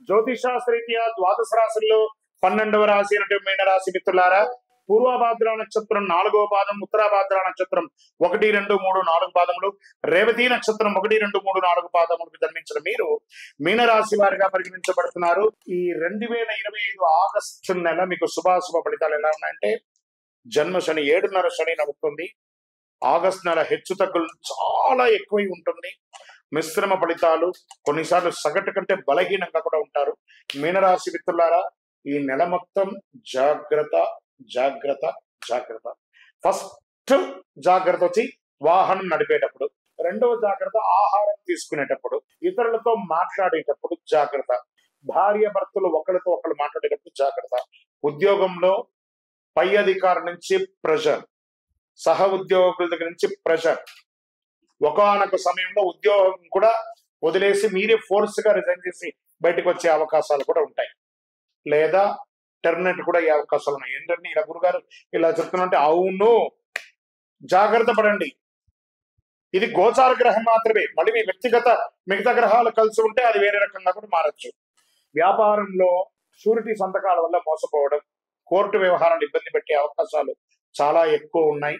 జ్యోతిషాస్త్రీత్యా ద్వాదశ రాశుల్లో 12వ రాశి అయినటువంటి మీనరాశి మిత్రులారా, పూర్వభాద్ర నక్షత్రం 4వ పాదం, ఉత్తరాభాద్ర నక్షత్రం 1, 2, 3, 4 పాదములు, రేవతి నక్షత్రం 1, 2, 3, 4 పాదములకు జన్మించిన మీరు మీనరాశి వారిగా పరిగణించబడుతున్నారు. ఈ 2025 ఆగస్టు నెల మీకు శుభాశుభ ఫలితాలు ఎలా ఉన్నాయంటే, జన్మ శని 7.5 శని నడుస్తుంది. ఆగస్టు నెల హెచ్చు తగ్గులు చాలా ఎక్కువై ఉంటుంది. మిశ్రమ ఫలితాలు, కొన్నిసార్లు సగటు కంటే బలహీనంగా కూడా ఉంటారు. మీనరాశి మిత్రులారా, ఈ నెల మొత్తం జాగ్రత్త జాగ్రత్త జాగ్రత్త. ఫస్ట్ జాగ్రత్త వచ్చి వాహనం నడిపేటప్పుడు, రెండవ జాగ్రత్త ఆహారం తీసుకునేటప్పుడు, ఇతరులతో మాట్లాడేటప్పుడు జాగ్రత్త, భార్య భర్తలు ఒకరితో ఒకరు మాట్లాడేటప్పుడు జాగ్రత్త, ఉద్యోగంలో పై అధికారి నుంచి ప్రెషర్, సహ ఉద్యోగుల దగ్గర నుంచి ప్రెషర్, ఒకానొక సమయంలో ఉద్యోగం కూడా వదిలేసి మీరే ఫోర్స్ గా రిజైన్ చేసి బయటకు వచ్చే అవకాశాలు కూడా ఉంటాయి, లేదా టెర్మినేట్ కూడా అయ్యే అవకాశాలు ఉన్నాయి. ఏంటంటే ఇలా గురుగారు ఇలా చెప్తున్నంటే, అవును జాగ్రత్త పడండి. ఇది గోచార గ్రహం మాత్రమే, మళ్ళీ మీ వ్యక్తిగత మిగతా గ్రహాలు కలిసి ఉంటే అది వేరే రకంగా కూడా మారచ్చు. వ్యాపారంలో షూరిటీ సంతకాల వల్ల మోసపోవడం, కోర్టు వ్యవహారాలు ఇబ్బంది పెట్టే అవకాశాలు చాలా ఎక్కువ ఉన్నాయి.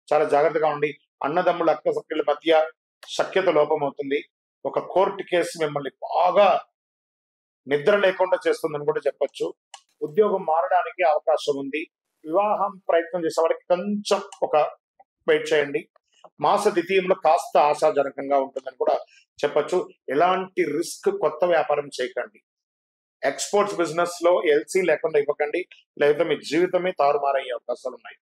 చాలా జాగ్రత్తగా ఉండి. అన్నదమ్ముల అక్క సఖ్యుల మధ్య సఖ్యత లోపం అవుతుంది. ఒక కోర్టు కేసు మిమ్మల్ని బాగా నిద్ర లేకుండా చేస్తుందని కూడా చెప్పొచ్చు. ఉద్యోగం మారడానికి అవకాశం ఉంది. వివాహం ప్రయత్నం చేసే వాళ్ళకి కొంచెం ఒక వెయిట్ చేయండి. మాస ద్వితీయంలో కాస్త ఆశాజనకంగా ఉంటుందని కూడా చెప్పొచ్చు. ఎలాంటి రిస్క్ కొత్త వ్యాపారం చేయకండి. ఎక్స్పోర్ట్స్ బిజినెస్ లో ఎల్సీ లేకుండా ఇవ్వకండి, లేకపోతే మీ జీవితమే తారుమారయ్యే అవకాశాలు ఉన్నాయి.